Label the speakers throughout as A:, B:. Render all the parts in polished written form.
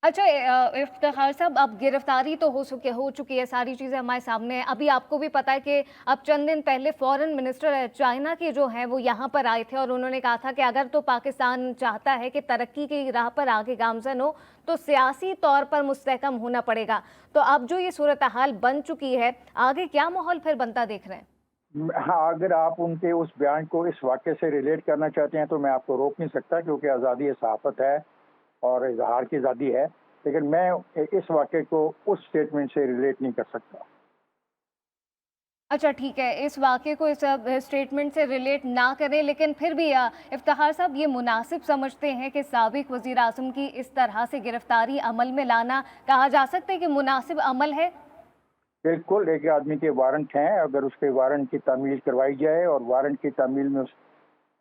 A: अच्छा इफ्तिखार साहब, अब गिरफ्तारी तो हो चुकी है, सारी चीज़ें हमारे सामने हैं। अभी आपको भी पता है कि अब चंद दिन पहले फॉरेन मिनिस्टर चाइना के जो हैं वो यहाँ पर आए थे और उन्होंने कहा था कि अगर तो पाकिस्तान चाहता है कि तरक्की की राह पर आगे गामजन हो तो सियासी तौर पर मुस्तहकम होना पड़ेगा। तो अब जो ये सूरत हाल बन चुकी है, आगे क्या माहौल फिर बनता देख रहे हैं?
B: हाँ, अगर आप उनके उस बयान को इस वाक़ये से रिलेट करना चाहते हैं तो मैं आपको रोक नहीं सकता, क्योंकि आज़ादी सहाफ़त है और इज़हार की आज़ादी है। लेकिन मैं इस वाक़ये को उस स्टेटमेंट से रिलेट नहीं कर सकता।
A: अच्छा ठीक है, इस वाक़ये को इस स्टेटमेंट से रिलेट ना करें, लेकिन फिर भी इफ्तिखार साहब, ये मुनासिब समझते हैं कि साबिक़ वज़ीर-ए-आज़म की इस तरह से गिरफ़्तारी अमल में लाना, कहा जा सकता है कि मुनासिब अमल है?
B: बिल्कुल, एक आदमी के वारंट हैं, अगर उसके वारंट की तामील करवाई जाए और वारंट की तामील में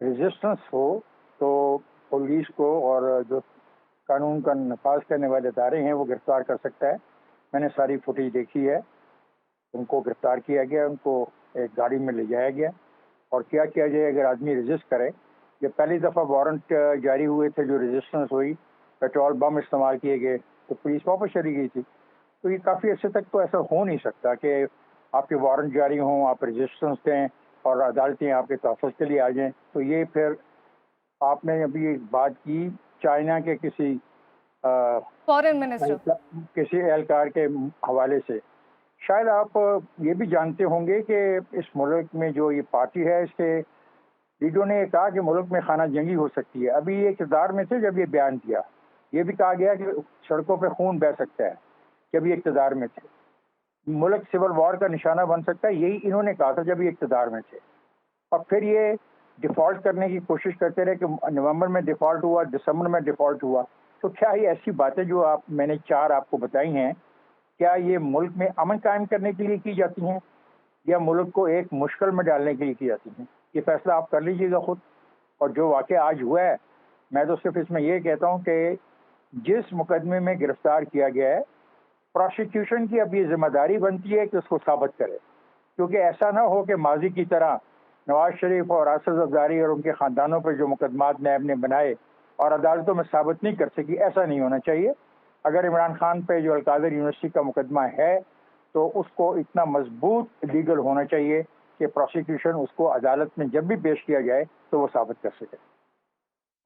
B: रेजिस्टेंस हो, तो पुलिस को और जो कानून का नफाज करने वाले इदारे हैं वो गिरफ्तार कर सकता है। मैंने सारी फुटेज देखी है। उनको गिरफ्तार किया गया, उनको एक गाड़ी में ले जाया गया। और क्या किया जाए अगर आदमी रजिस्ट करे। जब पहली दफ़ा वारंट जारी हुए थे, जो रजिस्टेंस हुई, पेट्रोल बम इस्तेमाल किए गए, तो पुलिस वापस चली गई थी। तो ये काफ़ी अर्से तक तो ऐसा हो नहीं सकता कि आपके वारंट जारी हों, आप रजिस्टेंस दें और अदालतें आपके तहफ़्फ़ुज़ के लिए आ जाएँ। तो ये फिर आपने अभी एक बात की चाइना के अ,
A: फ़ॉरेन मिनिस्टर।
B: किसी एहलकार के हवाले से। शायद आप ये भी जानते होंगे कि इस मुल्क में जो ये पार्टी है, इसके लीडरों ने ये कहा कि मुल्क में खाना जंगी हो सकती है। अभी ये इक़्तिदार में थे जब ये बयान दिया। ये भी कहा गया कि सड़कों पे खून बह सकता है, जब ये इक़्तिदार में थे। मुल्क सिविल वॉर का निशाना बन सकता है, यही इन्होंने कहा था जब ये इक़्तिदार में थे। और फिर ये डिफ़ॉल्ट करने की कोशिश करते रहे कि नवंबर में डिफ़ॉल्ट हुआ, दिसंबर में डिफ़ॉल्ट हुआ। तो क्या ये ऐसी बातें जो मैंने 4 आपको बताई हैं, क्या ये मुल्क में अमन कायम करने के लिए की जाती हैं या मुल्क को एक मुश्किल में डालने के लिए की जाती हैं? ये फैसला आप कर लीजिएगा खुद। और जो वाक़या आज हुआ है, मैं तो सिर्फ़ इसमें ये कहता हूँ कि जिस मुकदमे में गिरफ्तार किया गया है, प्रोसिक्यूशन की अब ये ज़िम्मेदारी बनती है कि उसको साबित करे। क्योंकि ऐसा ना हो कि माज़ी की तरह नवाज़ शरीफ और असद ज़रदारी और उनके ख़ानदानों पर जो मुकदमात नैब ने बनाए और अदालतों में साबित नहीं कर सकी, ऐसा नहीं होना चाहिए। अगर इमरान खान पे जो अल-कादिर यूनिवर्सिटी का मुकदमा है, तो उसको इतना मज़बूत लीगल होना चाहिए कि प्रोसिक्यूशन उसको अदालत में जब भी पेश किया जाए, तो वो साबित कर सके।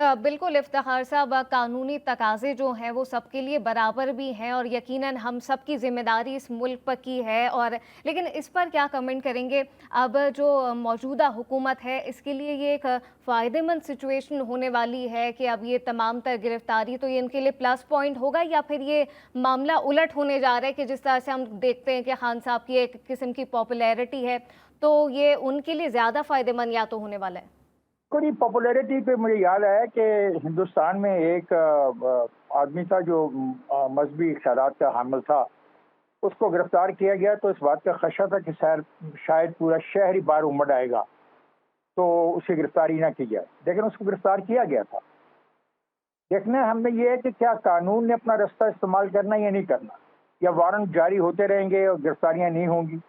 A: बिल्कुल इफ्तिखार साहब, कानूनी तकाज़े जो हैं वो सबके लिए बराबर भी हैं और यकीनन हम सबकी ज़िम्मेदारी इस मुल्क पर की है। और लेकिन इस पर क्या कमेंट करेंगे? अब जो मौजूदा हुकूमत है, इसके लिए ये एक फ़ायदेमंद सिचुएशन होने वाली है कि अब ये तमाम तर गिरफ्तारी, तो ये इनके लिए प्लस पॉइंट होगा या फिर ये मामला उलट होने जा रहा है कि जिस तरह से हम देखते हैं कि खान साहब की एक किस्म की पॉपुलैरिटी है, तो ये उनके लिए ज़्यादा फ़ायदेमंद या तो होने वाला है?
B: थोड़ी पॉपुलैरिटी पे मुझे याद आया कि हिंदुस्तान में एक आदमी था जो मज़हबी ख़यालात का हामिल था। उसको गिरफ्तार किया गया तो इस बात का ख़दशा था कि शायद पूरा शहर ही बाहर उमड़ आएगा, तो उसकी गिरफ्तारी ना की जाए। लेकिन उसको गिरफ्तार किया गया था। देखना हमने ये है कि क्या कानून ने अपना रास्ता इस्तेमाल करना या नहीं करना, या वारंट जारी होते रहेंगे और गिरफ्तारियां नहीं होंगी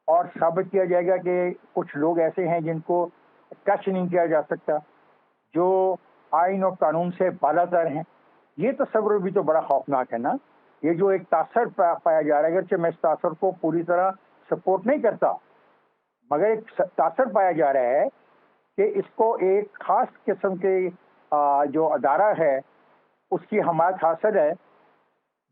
B: और साबित किया जाएगा कि कुछ लोग ऐसे हैं जिनको टच नहीं किया जा सकता, जो आइन और कानून से बालातर हैं। ये तस्वुर भी तो बड़ा खौफनाक है ना। ये जो एक तासर पाया जा रहा है, अगरचे मैं इस तासर को पूरी तरह सपोर्ट नहीं करता, मगर एक तासर पाया जा रहा है कि इसको एक खास किस्म के जो अदारा है उसकी हमायत हासिल है,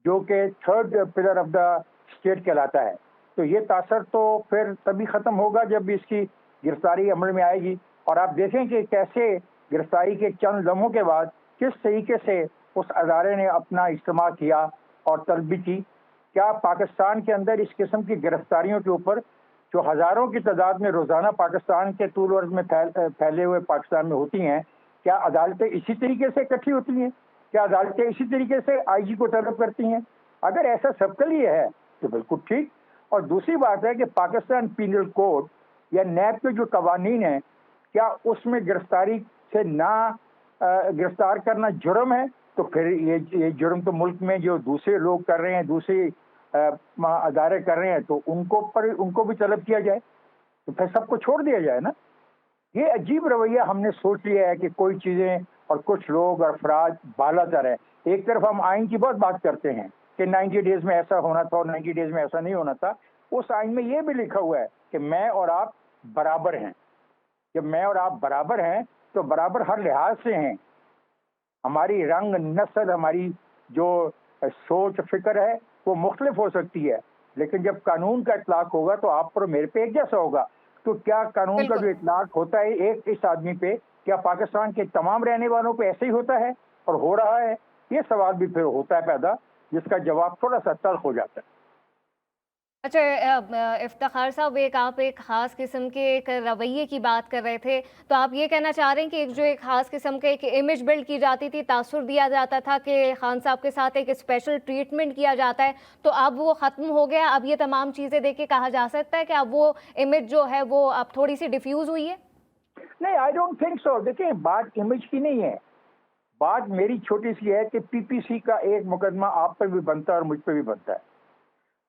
B: जो कि third pillar of the state कहलाता है। तो ये तासर तो फिर तभी ख़त्म होगा जब इसकी गिरफ्तारी अमल में आएगी। और आप देखें कि कैसे गिरफ्तारी के चंद लम्हों के बाद किस तरीके से उस अदारे ने अपना इज्तिमा किया और तलबी की। क्या पाकिस्तान के अंदर इस किस्म की गिरफ्तारियों के ऊपर, जो हज़ारों की तादाद में रोज़ाना पाकिस्तान के तूल अर्ज़ में फैले हुए पाकिस्तान में होती हैं, क्या अदालतें इसी तरीके से इकट्ठी होती हैं? क्या अदालतें इसी तरीके से आईजी को तलब करती हैं? अगर ऐसा सबके लिए है तो बिल्कुल ठीक। और दूसरी बात है कि पाकिस्तान पीनल कोड या नैब के जो कवानीन हैं, क्या उसमें गिरफ्तारी से ना गिरफ्तार करना जुर्म है? तो फिर ये जुर्म तो मुल्क में जो दूसरे लोग कर रहे हैं, दूसरे अदारे कर रहे हैं, तो उनको भी तलब किया जाए, तो फिर सबको छोड़ दिया जाए ना। ये अजीब रवैया हमने सोच लिया है कि कोई चीज़ें और कुछ लोग और अफराद बालातर है। एक तरफ हम आइन की बहुत बात करते हैं कि 90 डेज में ऐसा होना था और 90 डेज में ऐसा नहीं होना था। उस आइन में ये भी लिखा हुआ है कि मैं और आप बराबर हैं। जब मैं और आप बराबर हैं तो बराबर हर लिहाज से हैं। हमारी रंग, नस्ल, हमारी जो सोच फिक्र है वो मुख्तलिफ हो सकती है, लेकिन जब कानून का इतलाक होगा तो आप पर मेरे पे एक जैसा होगा। तो क्या कानून का जो
A: बिल्कुल।
B: इतलाक होता है एक इस आदमी पे, क्या पाकिस्तान के तमाम रहने वालों पे ऐसे ही होता है और हो रहा है? ये सवाल भी फिर होता है पैदा, जिसका जवाब थोड़ा सा तल्ख हो जाता है।
A: अच्छा, इफ्तिखार साहब, आप एक ख़ास किस्म के एक रवैये की बात कर रहे थे, तो आप ये कहना चाह रहे हैं कि एक ख़ास किस्म का एक इमेज बिल्ड की जाती थी, तासुर दिया जाता था कि खान साहब के साथ एक स्पेशल ट्रीटमेंट किया जाता है, तो अब वो ख़त्म हो गया? अब ये तमाम चीज़ें देख के कहा जा सकता है कि अब वो इमेज जो है वो अब थोड़ी-सी डिफ्यूज़ हुई है?
B: नहीं, आई डोंट थिंक सो। देखिए, बात इमेज की नहीं है, बात मेरी छोटी सी है कि पीपीसी का एक मुकदमा आप पर भी बनता है और मुझ पर भी बनता है।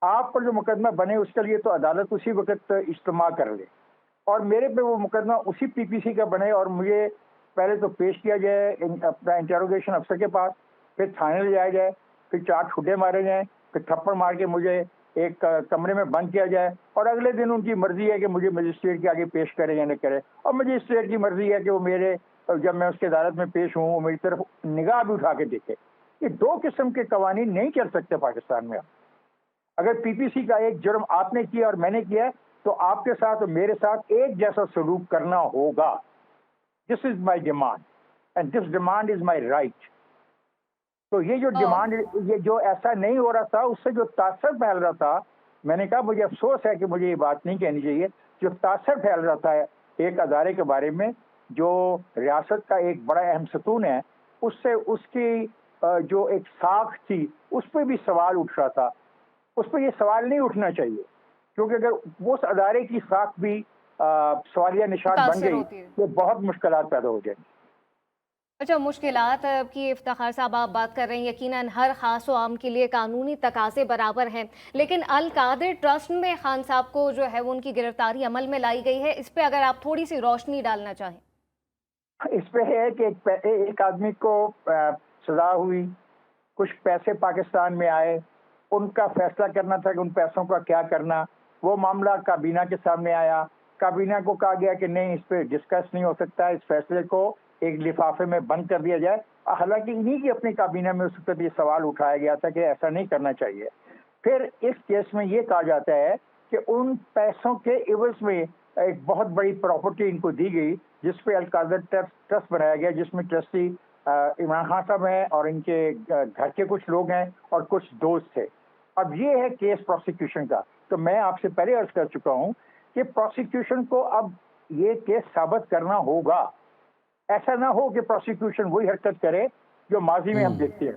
B: आप पर जो मुकदमा बने उसके लिए तो अदालत उसी वक्त इज्तिमा कर ले, और मेरे पे वो मुकदमा उसी पीपीसी का बने और मुझे पहले तो पेश किया जाए अपना इंटेरोगेशन अफसर के पास, फिर थाने ले जाया जाए, फिर 4 ठुड्डे मारे जाएं, फिर थप्पड़ मार के मुझे एक कमरे में बंद किया जाए, और अगले दिन उनकी मर्जी है कि मुझे मजिस्ट्रेट के आगे पेश करे या न करे, और मजिस्ट्रेट की मर्जी है कि वो मेरे, जब मैं उसके अदालत में पेश हूँ, वो मेरी तरफ निगाह भी उठा के देखे। ये 2 किस्म के कवानीन नहीं चल सकते पाकिस्तान में। अगर पीपीसी का एक जुर्म आपने किया और मैंने किया है, तो आपके साथ और मेरे साथ एक जैसा सलूक करना होगा। This is my demand and this demand is my right. तो ये जो
A: अ,
B: डिमांड, ये जो ऐसा नहीं हो रहा था, उससे जो तासर फैल रहा था, मैंने कहा मुझे अफसोस है कि मुझे ये बात नहीं कहनी चाहिए, जो तासर फैल रहा था एक अदारे के बारे में जो रियासत का एक बड़ा अहम सतून है, उससे उसकी जो एक साख थी उस पर भी सवाल उठ रहा था। उस पर ये सवाल नहीं उठना चाहिए, क्योंकि अगर उस अदारे की साख भी सवालिया निशान बन
A: मुतासिर
B: गई
A: होती है।
B: तो बहुत मुश्किलात पैदा हो जाएंगी।
A: अच्छा, मुश्किलात की इफ्तिखार साहब आप बात कर रहे हैं, यकीनन हर ख़ास व आम के लिए कानूनी तकाज़े बराबर हैं, लेकिन अल कादिर ट्रस्ट में खान साहब को जो है वो उनकी गिरफ्तारी अमल में लाई गई है, इस पे अगर आप थोड़ी सी रोशनी डालना चाहें।
B: इस पे है कि एक आदमी को सजा हुई, कुछ पैसे पाकिस्तान में आए, उनका फैसला करना था कि उन पैसों का क्या करना। वो मामला काबीना के सामने आया, काबीना को कहा गया कि नहीं, इस पे डिस्कस नहीं हो सकता, इस फैसले को एक लिफाफे में बंद कर दिया जाए। हालांकि इन्हीं की अपनी काबीना में उस वक्त ये सवाल उठाया गया था कि ऐसा नहीं करना चाहिए। फिर इस केस में ये कहा जाता है कि उन पैसों के इवज में एक बहुत बड़ी प्रॉपर्टी इनको दी गई, जिसपे अल कादर ट्रस्ट बनाया गया, जिसमें ट्रस्टी इमरान खान साहब हैं और इनके घर के कुछ लोग हैं और कुछ दोस्त थे। अब ये है केस प्रोसिक्यूशन का। तो मैं आपसे पहले अर्ज कर चुका हूं कि प्रोसिक्यूशन को अब ये केस साबित करना होगा। ऐसा ना हो कि प्रोसिक्यूशन वही हरकत करे जो माजी में हम
C: हुँ।
B: देखते हैं।